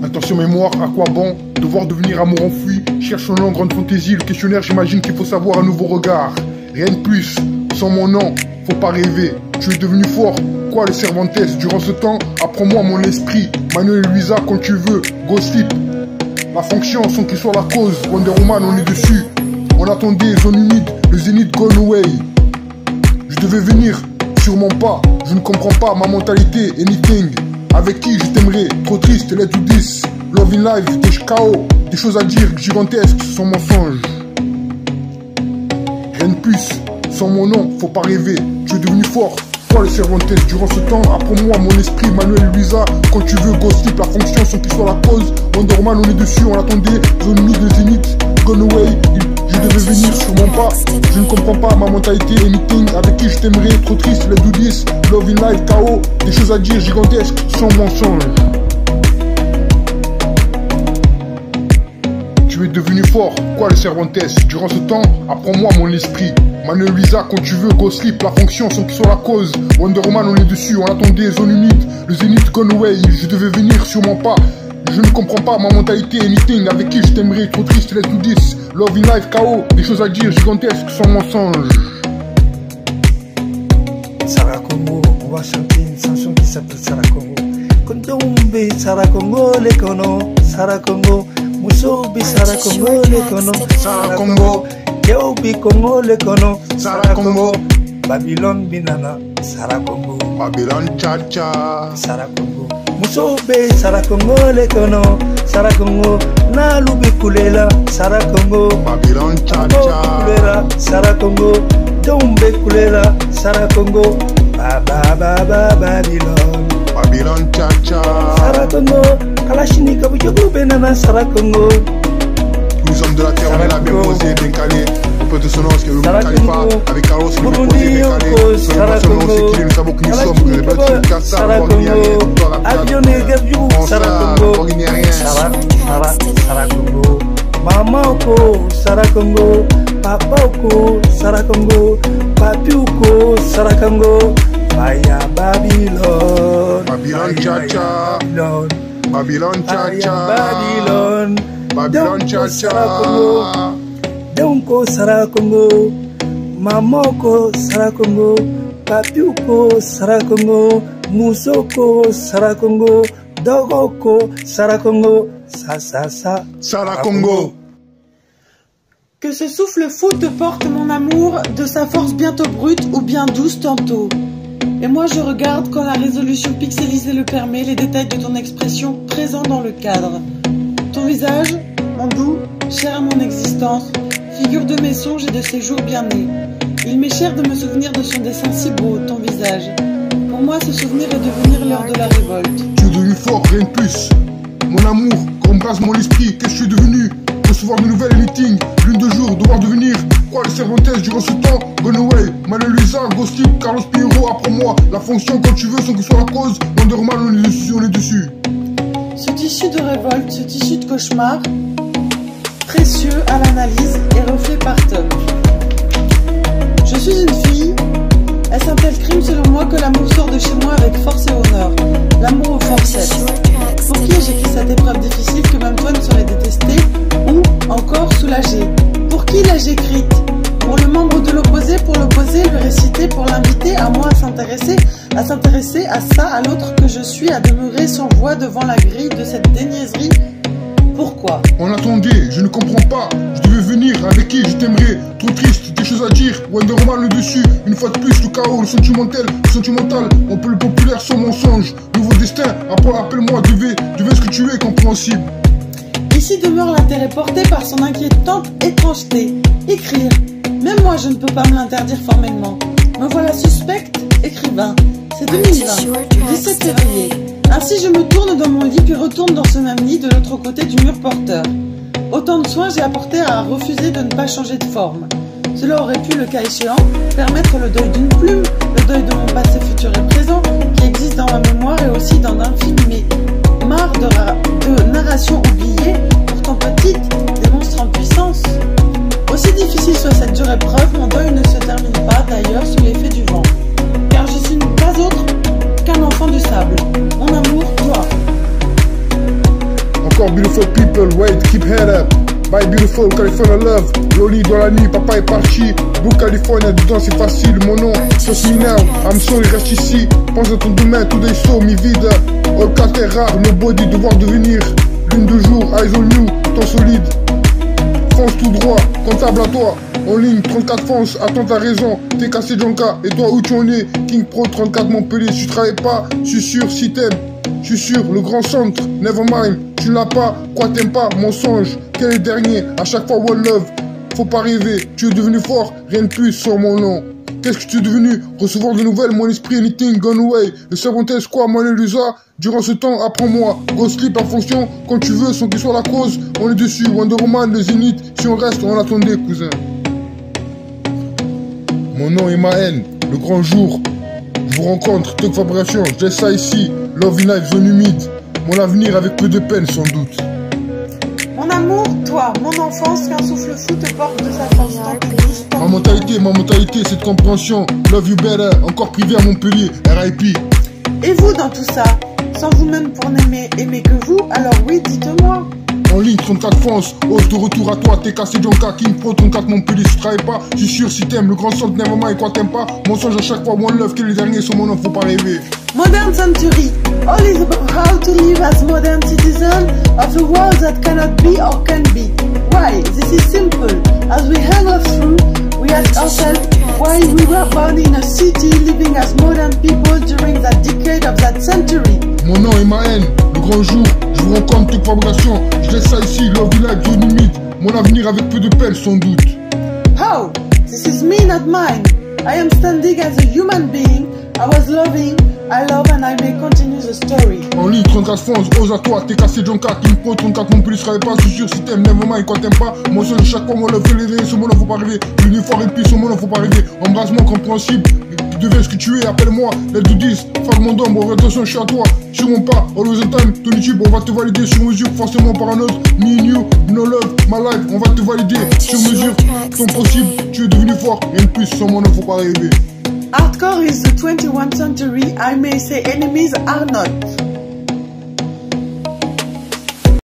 Attention mémoire, à quoi bon devoir devenir amour enfui? Cherche un nom, grande fantaisie, le questionnaire j'imagine qu'il faut savoir un nouveau regard. Rien de plus, sans mon nom, faut pas rêver. Tu es devenu fort, quoi le Cervantes? Durant ce temps, apprends-moi mon esprit. Manuel et Luisa, quand tu veux, go slip. La fonction sans qu'il soit la cause, Wonder Woman on est dessus. On attendait, zone humide, le zénith gone away. Je devais venir, sûrement pas, je ne comprends pas ma mentalité, anything. Avec qui je t'aimerais, trop triste, let's do this. Love in life, t'es KO, des choses à dire gigantesques, sans mensonge. Rien de plus, sans mon nom, faut pas rêver. Tu es devenu fort, toi le Cervantes. Durant ce temps, apprends-moi mon esprit, Manuel et Luisa. Quand tu veux, go slip, la fonction sans qu'il soit la cause. Wonder Woman, on est dessus, on l'attendait. Zone mid, le zénith, gone away. Je devais venir, sûrement pas. Je ne comprends pas ma mentalité, anything. Avec qui je t'aimerais, trop triste, let's do this. Love in life, KO, des choses à dire gigantesques, sans mensonge. Tu es devenu fort, quoi le Cervantes? Durant ce temps, apprends-moi mon esprit. Manuel Luisa, quand tu veux, go slip, la fonction sans qu'il soit la cause. Wonder Woman, on est dessus, on attendait, zone humide, le zénith gone away. Je devais venir, sûrement pas. Je ne comprends pas ma mentalité, anything. Avec qui je t'aimerais, trop triste, let's do this. Love in life, KO, des choses à dire gigantesques, sans mensonge. Sarah Congo, on va chanter une chanson qui s'appelle Sarah Congo. Kondombe Sarah Congo, les kono, Sarah Congo. Musobi Sarah Congo, les kono, Sarah Congo. Keobi Congo, les kono, Sarah Congo. Babylon Binana, Sarah Congo. Babylon Cha-Cha, Sarah Congo. Musobe Sarah Congo, les kono, Sarah Congo. Nalubi Kulela, Sarah Congo. Babylon Cha-Cha, Kulela, Sarah Congo. Dombe Kulela, Sarah Congo. Babylon. Babylon Cha-Cha. Sarah Congo. Kalashini Kabujogo Benana, Sarah Congo. Nous sommes de la terre, on est là bien posé, bien calé. On peut te sonner parce que le Khalifa avec Carlos, il est bien posé, bien calé. Soyons pas seulement c'est qui, nous savons que nous sommes. Nous ne pas de Kassa, Sarah Congo. Avion et Gabiou, Sarah Congo. Sarah Congo. Maman Oko, Sarah Congo. Papa Oko, Sarah Congo. Papi Oko, Sarah Congo. Maya Babylon. Babylon Cha-Cha. Babylon Cha-Cha. Babylon. Babylon Cha-Cha. Donko Sarah Congo. Mamoko Sarah Congo. Papiuko Sarah Congo. Musoko Sarah Congo. Dogoko Sarah Congo. Sarah Congo. Que ce souffle fou te porte mon amour, de sa force bientôt brute ou bien douce tantôt. Et moi je regarde quand la résolution pixelisée le permet, les détails de ton expression présents dans le cadre. Ton visage, mon doux, cher à mon existence, figure de mes songes et de ces jours bien nés. Il m'est cher de me souvenir de son dessin si beau, ton visage. Pour moi ce souvenir est devenir l'heure de la révolte. Tu es devenu fort, rien de plus. Mon amour, quand embrasse mon esprit, qu'est-ce que je suis devenu? Recevoir de nouvelles meetings, lune de jour, devoir devenir quoi le Cervantes durant ce temps? Gone away, Manuel Luisa, go slip, Carlos Pierrot, apprends-moi la fonction quand tu veux sans que soit la cause. Wonder Woman, on est dessus, on est dessus. Ce tissu de révolte, ce tissu de cauchemar, précieux à l'analyse et refait par tonnes. Je suis une fille, est-ce un tel crime selon moi que l'amour sort de chez moi avec force et honneur? L'amour au forceps. Pour qui ai-je écrit cette épreuve difficile que même toi ne saurais détester ou encore soulager? Pour qui l'ai-je écrite? Pour le membre de l'opposé, pour l'opposé, le réciter, pour l'inviter à moi à s'intéresser à ça, à l'autre que je suis, à demeurer sans voix devant la grille de cette déniaiserie. Pourquoi? On attendait, je ne comprends pas. Je devais venir, avec qui je t'aimerais. Trop triste, des choses à dire. Wonder Woman le dessus, une fois de plus, le chaos, le sentimental. On peut le populaire sans mensonge. Nouveau destin, appelle-moi, devais ce que tu es, compréhensible. Ici demeure l'intérêt porté par son inquiétante étrangeté. Écrire. Même moi je ne peux pas me l'interdire formellement. Me voilà suspecte, écrivain. C'est 2020, 17 février. Ainsi je me tourne dans mon lit puis retourne dans ce même lit de l'autre côté du mur porteur. Autant de soins j'ai apporté à refuser de ne pas changer de forme. Cela aurait pu, le cas échéant, permettre le deuil d'une plume, le deuil de mon passé futur et présent, qui existe dans ma mémoire et aussi dans d'infimes marre de narration oubliée, pourtant petite, des monstres en puissance. Aussi difficile soit cette dure épreuve, mon deuil ne se termine pas d'ailleurs sous l'effet du vent. Car je suis pas autre qu'un enfant du sable. More beautiful people, wait, keep head up. My beautiful California love. Loli dans la nuit, papa est parti. Blue California, dedans c'est facile. Mon nom, trust me now. I'm sorry, reste ici. Pense à ton demain, tout des sauts, mi vide. All cat est rare, nobody, devoir devenir. Lune de jour, eyes on you, temps solide. Fonce tout droit, comptable à toi. En ligne, 34 France, attends ta raison. T'es cassé Jonka, et toi où tu en es? King Pro 34 Montpellier, si tu travailles pas, je suis sûr si t'aimes. Je suis sûr, le grand centre, nevermind. Tu l'as pas, quoi t'aimes pas, mensonge. Quel est le dernier, à chaque fois one love. Faut pas rêver, tu es devenu fort, rien de plus sur mon nom. Qu'est-ce que tu es devenu? Recevoir de nouvelles, mon esprit, anything gone away. Le servant est quoi, mon élusa? Durant ce temps, apprends-moi. Go sleep en fonction, quand tu veux, sans qu'il soit la cause. On est dessus, Wonder Woman, le Zénith. Si on reste, on attendait, cousin. Mon nom est ma haine, le grand jour. Je vous rencontre, Tug Vibration, je laisse ça ici. Love in life, zone humide. Mon avenir avec peu de peine, sans doute. Mon amour, toi, mon enfance, qu'un souffle fou te porte de sa constante douce. Ma mentalité, c'est de compréhension. Love you better, encore privé à Montpellier, RIP. Et vous dans tout ça? Sans vous-même pour n'aimer, aimer que vous, alors oui, dites-moi. En ligne, 34 France, hausse de retour à toi, t'es cassé Jonka, King Pro 34 Montpellier, si tu travailles pas, je suis sûr si t'aimes, le grand centre, nevermind, quoi t'aimes pas, mensonge à chaque fois, one love, quel est le dernier sur mon nom, faut pas rêver. Modern century, all is about how to live as modern citizen of a world that cannot be or can be. Why? This is simple. As we hang off through, we ask ourselves why we were born in a city living as modern people during that decade of that century. Mon nom est ma haine, le grand jour, je vous rencontre toute fabrication, je laisse ça ici, love you life, zone humide, mon avenir avec peu de peine, sans doute. How? This is me, not mine. I am standing as a human being. I was loving, I love and I may continue the story. En ligne, 34 France, ose à toi, t'es cassé Jonka, King Pro 34 Montpellier, je travaille pas, je suis sûr si t'aimes, nevermind, quoi t'aimes pas, mensonge à chaque fois, mon love, fais les sur mon nom, faut pas rêver, l'uniforme et puis sur mon nom, faut pas rêver, embrassement compréhensible. Tu deviens ce que tu es, appelle-moi, let's do this, fragment d'ombre, attention, je suis à toi, sûrement pas, always on time, ton YouTube, on va te valider sur mesure, forcément par un autre, me and you, no love, my life, on va te valider sur mesure, ton possible, tu es devenu fort, rien de plus, sans mon nom, faut pas rêver. Hardcore is the 21st century, I may say enemies are not.